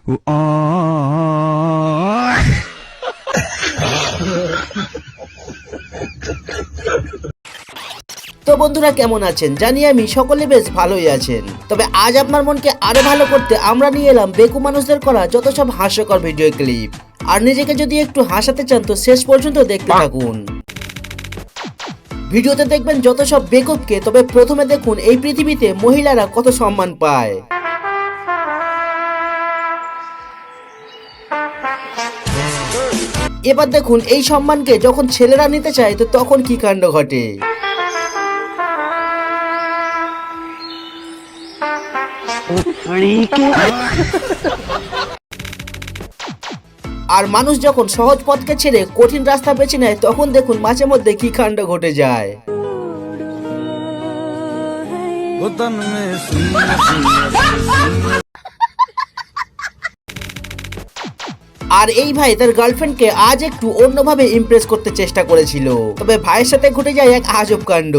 তো বন্ধুরা কেমন আছেন, জানি আমি সকলে বেশ ভালোই আছেন। তবে আজ আপনার মনকে আরো ভালো করতে আমরা নিয়ে এলাম বেকু মানুষদের করা যত সব হাস্যকর ভিডিও ক্লিপ। আর নিজেকে যদি একটু হাসাতে চান তো শেষ পর্যন্ত দেখতে থাকুন। ভিডিওতে দেখবেন যত সব বেকুবকে। তবে প্রথমে দেখুন এই পৃথিবীতে মহিলারা কত সম্মান পায়। এবার দেখুন এই সম্মানকে যখন ছেলেরা নিতে চায় তো তখন কি কাণ্ড ঘটে। আর মানুষ যখন সহজ পথকে ছেড়ে কঠিন রাস্তা বেছে নেয় তখন দেখুন মাঝে মধ্যে কি কাণ্ড ঘটে যায়। আর এই ভাই তার গার্লফ্রেন্ডকে আজ একটু অন্যভাবে ইমপ্রেস করতে চেষ্টা করেছিল। তবে ভাইয়ের সাথে ঘটে যায় এক আজব কাণ্ড।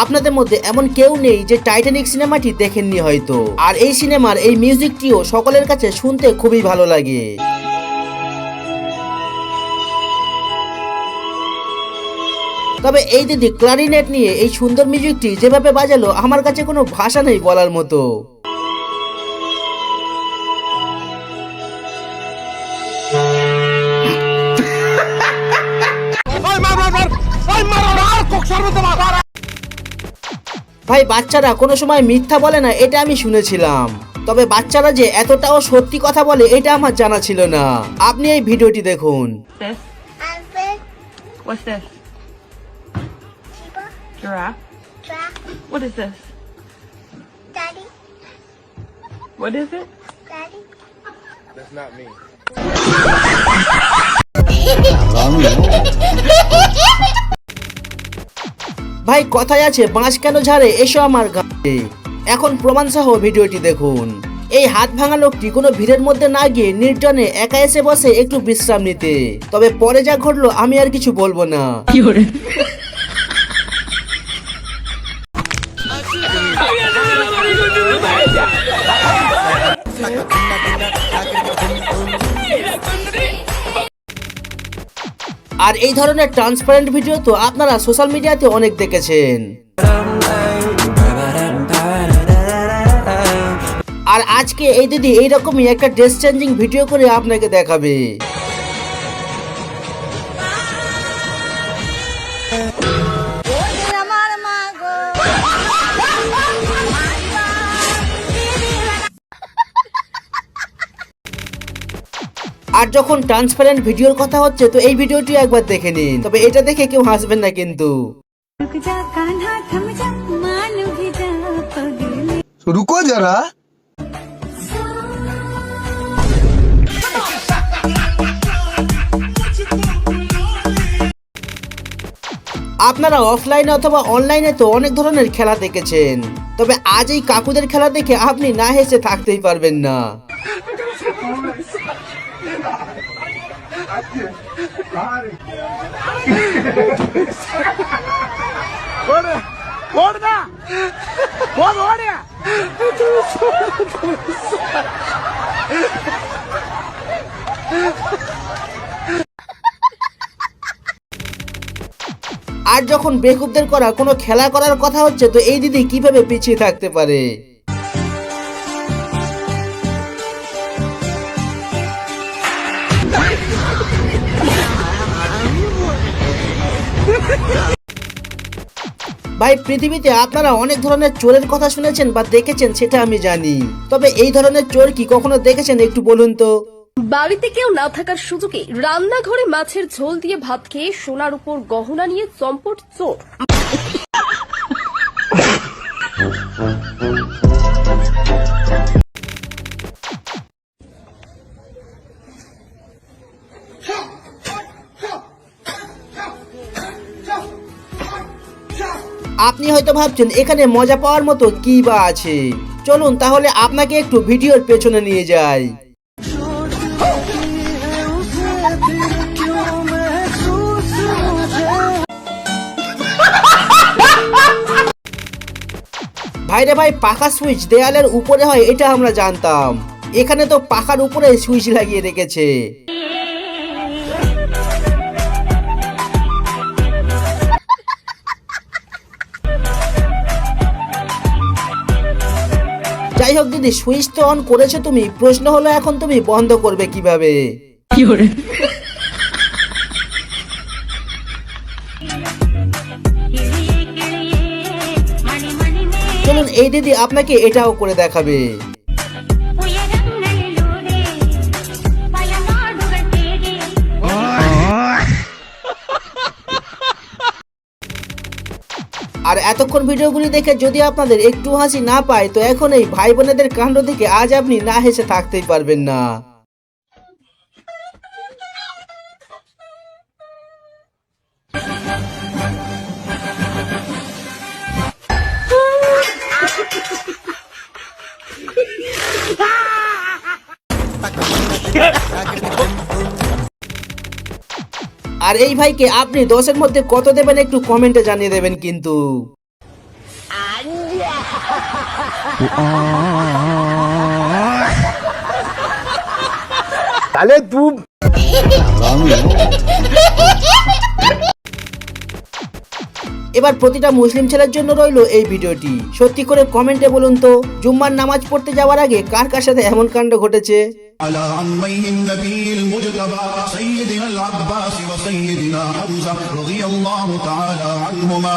আপনাদের মধ্যে এমন কেউ নেই যে টাইটানিক সিনেমাটি দেখেননি হয়তো। আর এই সিনেমার এই মিউজিকটিও সকলের কাছে শুনতে খুবই ভালো লাগে। তবে এই দিদি ক্লারিনেট নিয়ে এই সুন্দর মিউজিকটি যেভাবে বাজালো আমার কাছে কোনো ভাষা নেই বলার মতো। ভাই বাচ্চারা কোনো সময় মিথ্যা বলে না, এটা আমি শুনেছিলাম। তবে বাচ্চারা যে এতটাও সত্যি কথা বলে এটা আমার জানা ছিল না। আপনি এই ভিডিওটি দেখুন। What's this? Giraffe. What is this? Daddy. What is it? Daddy. That's not me. ভাই কথায় আছে বাঁশ কেন ঝাড়ে, এসো আমার গায়ে। এখন প্রমাণ সহ ভিডিওটি দেখুন। এই হাত ভাঙা লোকটি কোনো ভিড়ের মধ্যে না গিয়ে নির্জনে একা এসে বসে একটু বিশ্রাম নিতে। তবে পরে যা ঘটলো আমি আর কিছু বলবো না। আর এই ধরনের ট্রান্সপারেন্ট ভিডিও তো আপনারা সোশ্যাল মিডিয়াতে অনেক দেখেছেন। আর আজকে এই দিদি এইরকমই একটা ড্রেস চেঞ্জিং ভিডিও করে আপনাকে দেখাবে। আর যখন ট্রান্সপারেন্ট ভিডিওর কথা হচ্ছে তো এই ভিডিওটি একবার দেখে নিন। তবে এটা দেখে কেউ হাসবেন না কিন্তু। रुको जरा। আপনারা অফলাইনে অথবা অনলাইনে তো অনেক ধরনের খেলা দেখেছেন। তবে আজ এই কাকুদের খেলা দেখে আপনি না হেসে থাকতেই পারবেন না। আর যখন বেকুবদের করা কোনো খেলা করার কথা হচ্ছে তো এই দিদি কিভাবে পিছিয়ে থাকতে পারে। ভাই পৃথিবীতে আপনারা অনেক ধরনের চোরের কথা শুনেছেন বা দেখেছেন সেটা আমি জানি। তবে এই ধরনের চোর কি কখনো দেখেছেন একটু বলুন তো। বাড়িতে কেউ না থাকার সুযোগে রান্নাঘরে মাছের ঝোল দিয়ে ভাত খেয়ে সোনার উপর গহনা নিয়ে চম্পট চোর। আপনি হয়তো ভাবছেন এখানে মজা পাওয়ার মতো কি বা আছে। চলুন তাহলে আপনাকে একটু ভিডিওর পেছনে নিয়ে যাই। ভাইরে ভাই, পাখা সুইচ দেয়ালের উপরে হয় এটা আমরা জানতাম, এখানে তো পাখার উপরে সুইচ লাগিয়ে রেখেছে। যাই হোক দিদি, সুইচ তো অন করেছো তুমি, প্রশ্ন হলো এখন তুমি বন্ধ করবে কিভাবে? চলুন এই দিদি আপনাকে এটাও করে দেখাবে। আর এতক্ষণ ভিডিওগুলি দেখে যদি আপনাদের একটু হাসি না পায়, তো এখন এই ভাই বোনেদের কাণ্ড দেখে আজ আপনি না হেসে থাকতেই পারবেন না। আর এই ভাইকে আপনি 10-এর মধ্যে কত দেবেন একটু কমেন্টে জানিয়ে দেবেন কিন্তু। তাহলে তুই এবার প্রতিটা মুসলিম ছেলের জন্য রইলো এই ভিডিওটি। সত্যি করে কমেন্টে বলুন তো, জুম্মার নামাজ পড়তে যাওয়ার আগে কার কার সাথে এমন কাণ্ড ঘটেছে? على عميه النبي المجتبى سيدنا العباس وسيدنا حمزة رضي الله تعالى عنهما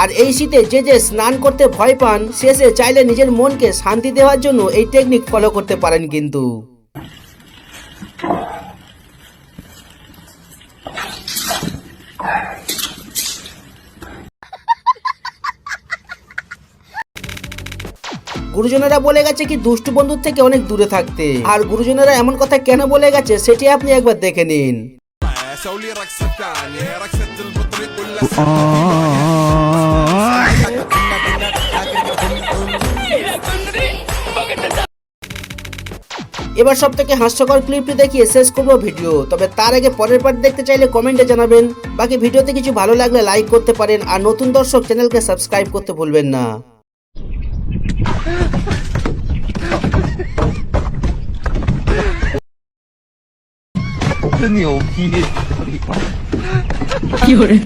আর এই শীতে যে যে স্নান করতে ভয় পান, শেষে চাইলে নিজের মনকে শান্তি দেওয়ার জন্য এই টেকনিক ফলো করতে পারেন কিন্তু। গুরুজনেরা বলে গেছে কি দুষ্টু বন্ধুর থেকে অনেক দূরে থাকতে, আর গুরুজনেরা এমন কথা কেন বলে গেছে সেটি আপনি একবার দেখে নিন। এবার সব থেকে হাস্যকর ক্লিপটি দেখিয়ে শেষ করবো ভিডিও, তবে তার আগে পরের পার্ট দেখতে চাইলে কমেন্টে জানাবেন। বাকি ভিডিওতে কিছু ভালো লাগলে লাইক করতে পারেন, আর নতুন দর্শক চ্যানেলকে সাবস্ক্রাইব করতে ভুলবেন না।有人。